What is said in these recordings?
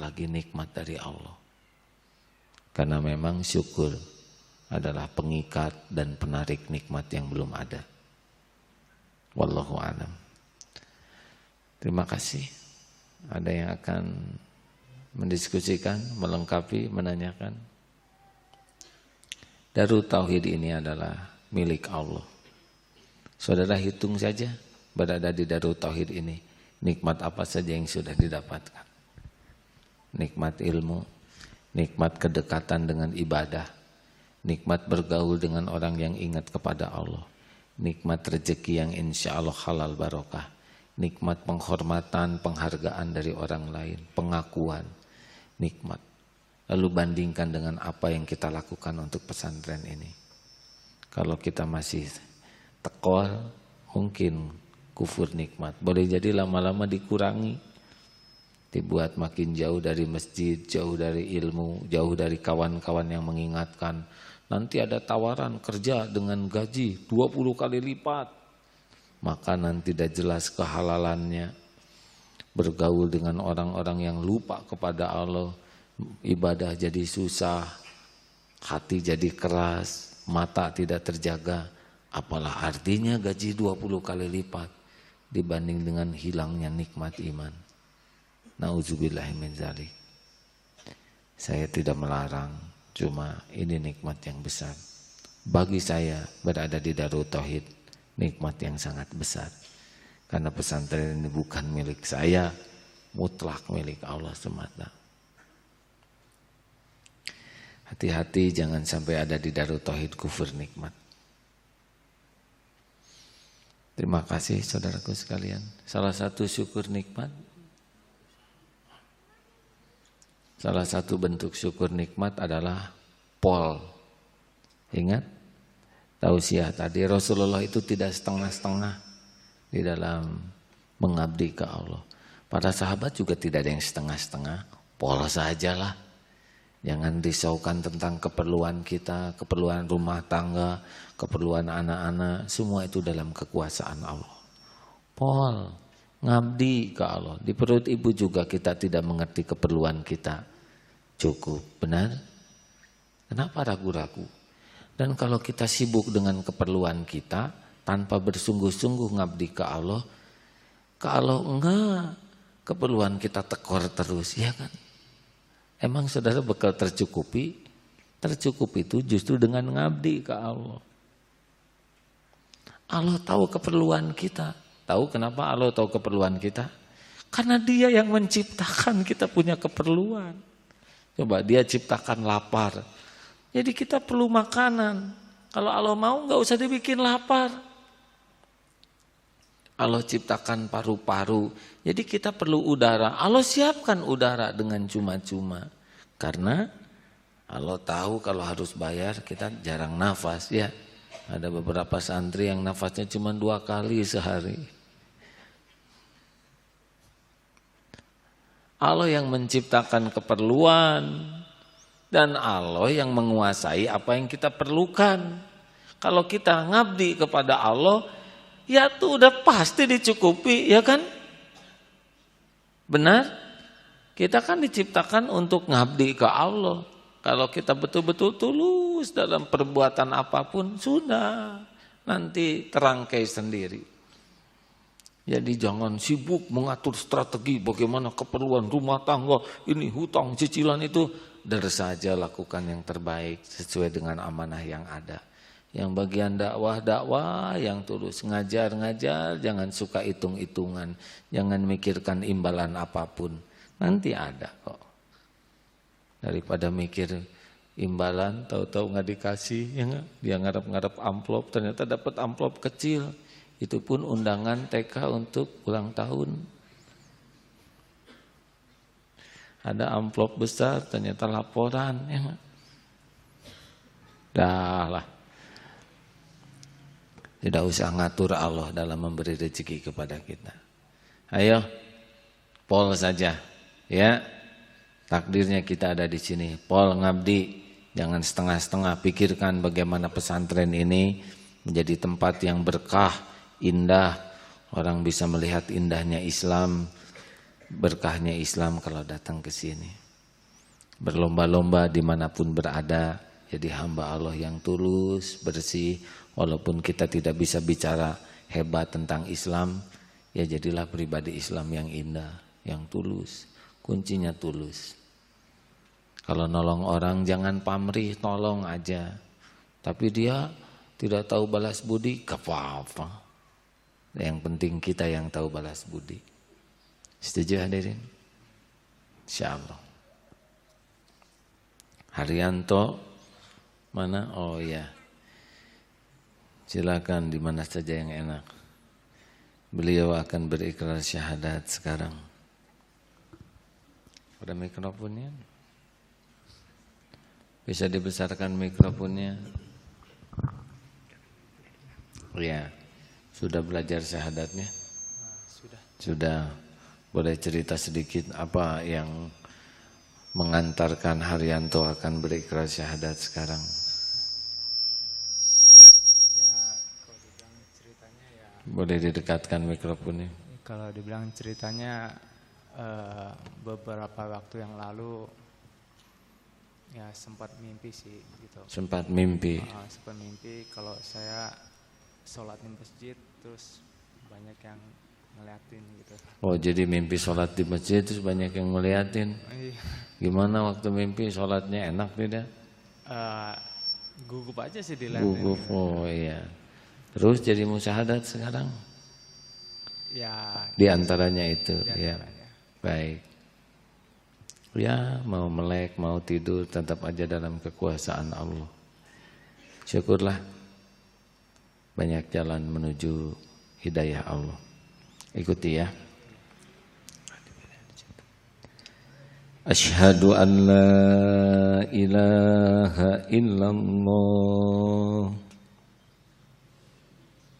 lagi nikmat dari Allah. Karena memang syukur adalah pengikat dan penarik nikmat yang belum ada. Wallahu a'lam. Terima kasih. Ada yang akan mendiskusikan, melengkapi, menanyakan? Darut Tauhid ini adalah milik Allah. Saudara hitung saja berada di Darut Tauhid ini, nikmat apa saja yang sudah didapatkan. Nikmat ilmu, nikmat kedekatan dengan ibadah, nikmat bergaul dengan orang yang ingat kepada Allah, nikmat rezeki yang insya Allah halal barokah, nikmat penghormatan, penghargaan dari orang lain, pengakuan, nikmat. Lalu bandingkan dengan apa yang kita lakukan untuk pesantren ini. Kalau kita masih tekor, mungkin kufur nikmat. Boleh jadi lama-lama dikurangi, dibuat makin jauh dari masjid, jauh dari ilmu, jauh dari kawan-kawan yang mengingatkan. Nanti ada tawaran kerja dengan gaji 20 kali lipat. Maka nanti tidak jelas kehalalannya. Bergaul dengan orang-orang yang lupa kepada Allah, ibadah jadi susah, hati jadi keras, mata tidak terjaga. Apalah artinya gaji 20 kali lipat dibanding dengan hilangnya nikmat iman. Nauzubillahi min dzalik. Saya tidak melarang, cuma ini nikmat yang besar. Bagi saya berada di Darut Tauhid, nikmat yang sangat besar. Karena pesantren ini bukan milik saya, mutlak milik Allah semata. Hati-hati jangan sampai ada di Darut Tauhid kufur nikmat. Terima kasih saudaraku sekalian. Salah satu syukur nikmat, salah satu bentuk syukur nikmat adalah pol. Ingat tausiah tadi, Rasulullah itu tidak setengah-setengah di dalam mengabdi ke Allah. Para sahabat juga tidak ada yang setengah-setengah, pol sajalah. Jangan risaukan tentang keperluan kita, keperluan rumah tangga, keperluan anak-anak, semua itu dalam kekuasaan Allah. Pol, ngabdi ke Allah. Di perut ibu juga kita tidak mengerti keperluan kita. Cukup, benar? Kenapa ragu-ragu? Dan kalau kita sibuk dengan keperluan kita, tanpa bersungguh-sungguh ngabdi ke Allah, kalau enggak, keperluan kita tekor terus, ya kan? Emang saudara bakal tercukupi? Tercukupi itu justru dengan ngabdi ke Allah. Allah tahu keperluan kita. Tahu kenapa Allah tahu keperluan kita? Karena Dia yang menciptakan kita punya keperluan. Coba Dia ciptakan lapar. Jadi kita perlu makanan. Kalau Allah mau nggak usah dibikin lapar. Allah ciptakan paru-paru. Jadi kita perlu udara. Allah siapkan udara dengan cuma-cuma. Karena Allah tahu kalau harus bayar kita jarang nafas ya. Ada beberapa santri yang nafasnya cuma 2 kali sehari. Allah yang menciptakan keperluan. Dan Allah yang menguasai apa yang kita perlukan. Kalau kita ngabdi kepada Allah, ya tuh udah pasti dicukupi, ya kan? Benar? Kita kan diciptakan untuk ngabdi ke Allah. Kalau kita betul-betul tulus dalam perbuatan apapun, sudah nanti terangkai sendiri. Jadi jangan sibuk mengatur strategi bagaimana keperluan rumah tangga, ini hutang, cicilan itu. Dari saja lakukan yang terbaik sesuai dengan amanah yang ada. Yang bagian dakwah, yang tulus ngajar, jangan suka hitung-hitungan, jangan mikirkan imbalan apapun, nanti ada kok. Daripada mikir imbalan, tahu-tahu nggak dikasih, ya gak? Dia ngarep-ngarep amplop, ternyata dapat amplop kecil, itu pun undangan TK untuk ulang tahun. Ada amplop besar, ternyata laporan, ya gak? Dah lah. Tidak usah ngatur Allah dalam memberi rezeki kepada kita. Ayo, pol saja, ya. Takdirnya kita ada di sini. Pol ngabdi, jangan setengah-setengah. Pikirkan bagaimana pesantren ini menjadi tempat yang berkah, indah. Orang bisa melihat indahnya Islam berkahnya Islam kalau datang ke sini. Berlomba-lomba dimanapun berada, jadi hamba Allah yang tulus, bersih. Walaupun kita tidak bisa bicara hebat tentang Islam, ya jadilah pribadi Islam yang indah, yang tulus. Kuncinya tulus. Kalau nolong orang jangan pamrih, tolong aja. Tapi dia tidak tahu balas budi, gak apa-apa. Yang penting kita yang tahu balas budi. Setuju hadirin? Insyaallah. Haryanto mana? Oh ya. Silakan di mana saja yang enak. Beliau akan berikrar syahadat sekarang. Ada mikrofonnya? Bisa dibesarkan mikrofonnya? Ya, sudah belajar syahadatnya? Sudah. Boleh cerita sedikit apa yang mengantarkan Haryanto akan berikrar syahadat sekarang? Ya, kalau dibilang ceritanya ya. Boleh didekatkan mikrofonnya? Kalau dibilang ceritanya beberapa waktu yang lalu ya sempat mimpi sih gitu. Sempat mimpi. Sempat mimpi kalau saya sholat di masjid terus banyak yang ngeliatin gitu. Oh, jadi mimpi sholat di masjid terus banyak yang ngeliatin. Gimana waktu mimpi sholatnya, enak tidak? Gugup aja sih dilihatin. Gugup, oh iya. Terus jadi musyahadat sekarang? Ya. Di antaranya itu, ya. Baik. Ya, mau melek, mau tidur, tetap aja dalam kekuasaan Allah. Syukurlah. Banyak jalan menuju hidayah Allah. Ikuti ya. Asyhadu an la ilaha illallah.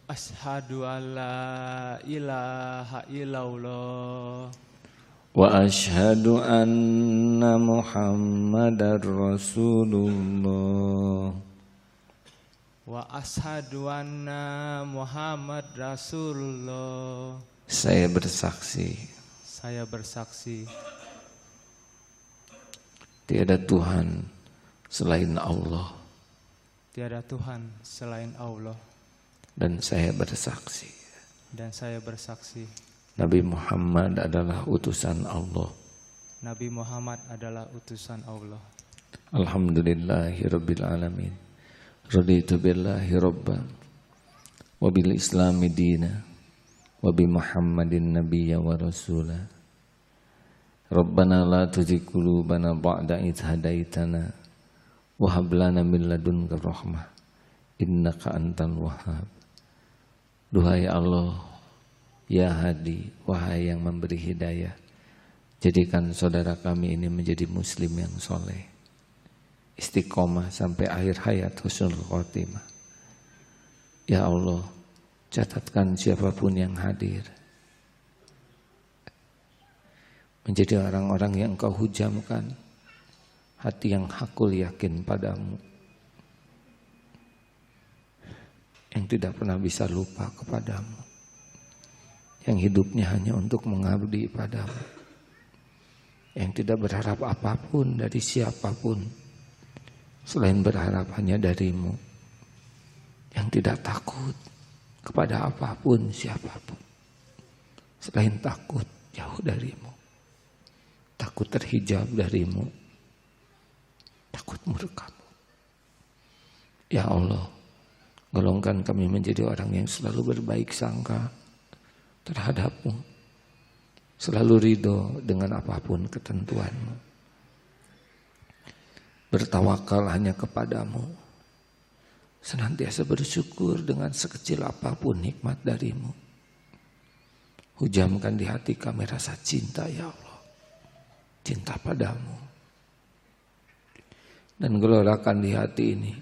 Asyhadu an la ilaha illallah. Wa asyhadu anna Muhammadar Rasulullah. Wa asyhadu anna Muhammad Rasulullah. Saya bersaksi. Saya bersaksi. Tiada Tuhan selain Allah. Tiada Tuhan selain Allah. Dan saya bersaksi. Dan saya bersaksi. Nabi Muhammad adalah utusan Allah. Nabi Muhammad adalah utusan Allah. Alhamdulillahirabbil alamin. Raditu billahi rabban wa bil islami dina wa bi Muhammadin nabiyya wa rasula. Rabbana la tuzigh qulubana ba'da idh hadaitana wa hab lana min ladunka rahmah innaka antal wahhab. Duhai Allah, ya Hadi, wahai yang memberi hidayah, jadikan saudara kami ini menjadi muslim yang soleh, istiqomah sampai akhir hayat, husnul khotimah. Ya Allah, catatkan siapapun yang hadir menjadi orang-orang yang Engkau hujamkan, hati yang hakul yakin padamu, yang tidak pernah bisa lupa kepadamu, yang hidupnya hanya untuk mengabdi padamu, yang tidak berharap apapun dari siapapun selain berharap hanya darimu, yang tidak takut kepada apapun siapapun selain takut jauh darimu, takut terhijab darimu, takut murkamu. Ya Allah, golongkan kami menjadi orang yang selalu berbaik sangka terhadapmu, selalu ridho dengan apapun ketentuanmu, bertawakal hanya kepadamu, senantiasa bersyukur dengan sekecil apapun nikmat darimu. Hujamkan di hati kami rasa cinta ya Allah, cinta padamu, dan gelorakan di hati ini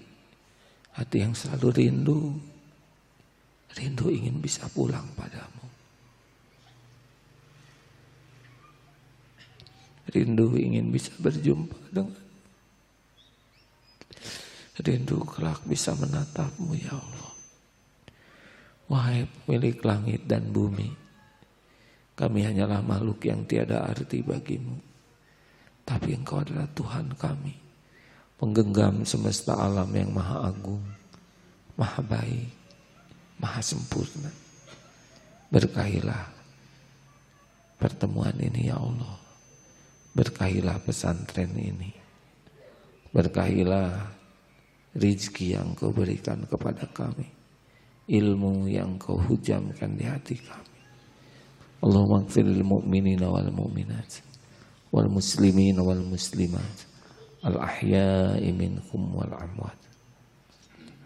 hati yang selalu rindu ingin bisa pulang padamu. Rindu ingin bisa berjumpa dengan, rindu kelak bisa menatapmu ya Allah. Wahai pemilik langit dan bumi, Kami hanyalah makhluk yang tiada arti bagimu. Tapi Engkau adalah Tuhan kami, penggenggam semesta alam yang maha agung, maha baik, maha sempurna. Berkahilah pertemuan ini ya Allah. Berkahilah pesantren ini. Berkahilah rizki yang Kau berikan kepada kami, ilmu yang Kau hujamkan di hati kami. Allahumma ighfir lil mu'minina wal mu'minat wal muslimina wal muslimat al ahya'i minhum wal amwat.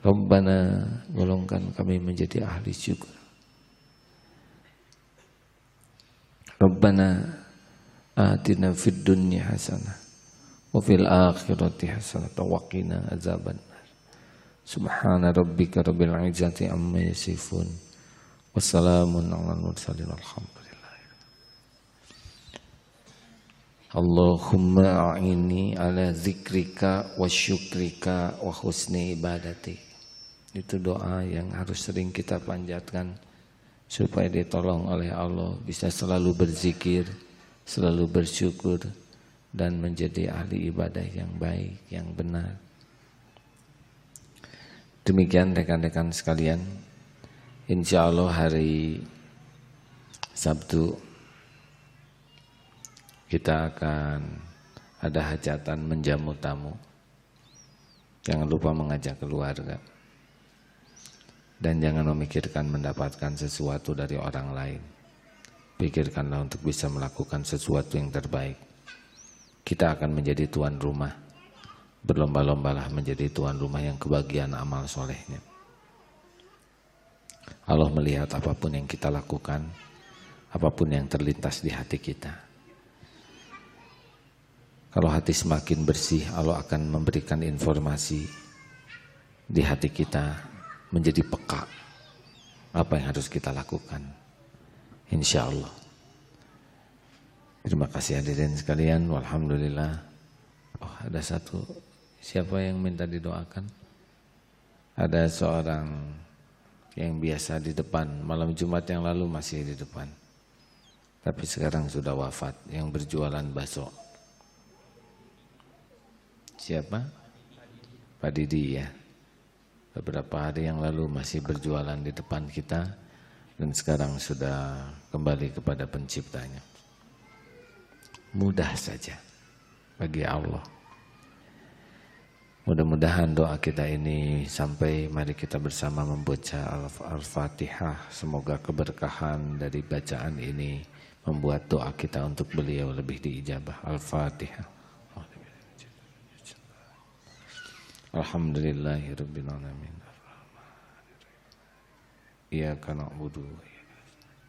Rabbana, golongkan kami menjadi ahli syukur. Rabbana atina fid dunya hasanah wa fil akhirati hasanah wa qina azabannar. Subhana rabbika rabbil izzati amma yasifun. Wassalamun ala mursalin alhamdulillah. Allahumma a'ini ala zikrika wa syukrika wa husni ibadati. Itu doa yang harus sering kita panjatkan supaya ditolong oleh Allah bisa selalu berzikir, selalu bersyukur dan menjadi ahli ibadah yang baik, yang benar. Demikian rekan-rekan sekalian, insya Allah hari Sabtu kita akan ada hajatan menjamu tamu. Jangan lupa mengajak keluarga. Dan jangan memikirkan mendapatkan sesuatu dari orang lain. Pikirkanlah untuk bisa melakukan sesuatu yang terbaik. Kita akan menjadi tuan rumah. Berlomba-lombalah menjadi tuan rumah yang kebagian amal solehnya. Allah melihat apapun yang kita lakukan, apapun yang terlintas di hati kita. Kalau hati semakin bersih, Allah akan memberikan informasi di hati kita menjadi peka apa yang harus kita lakukan. Insya Allah. Terima kasih hadirin sekalian. Walhamdulillah. Oh, ada satu. Siapa yang minta didoakan? Ada seorang yang biasa di depan. Malam Jumat yang lalu masih di depan. Tapi sekarang sudah wafat. Yang berjualan bakso. Siapa? Pak Didi ya. Beberapa hari yang lalu masih berjualan di depan kita dan sekarang sudah kembali kepada penciptanya. Mudah saja bagi Allah. Mudah-mudahan doa kita ini sampai mari kita bersama membaca Al-Fatihah. Semoga keberkahan dari bacaan ini membuat doa kita untuk beliau lebih diijabah. Al-Fatihah. Alhamdulillahirabbil alamin. Iyyaka na'budu wa iyyaka nasta'in.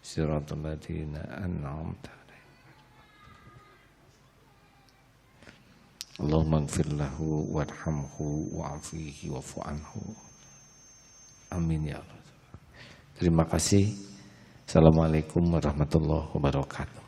Shiratal ladzina an'amta 'alaihim. Allahumma ighfir lahu warhamhu wa'afihi wa'fu anhu. Amin ya Allah. Terima kasih. Assalamualaikum warahmatullahi wabarakatuh.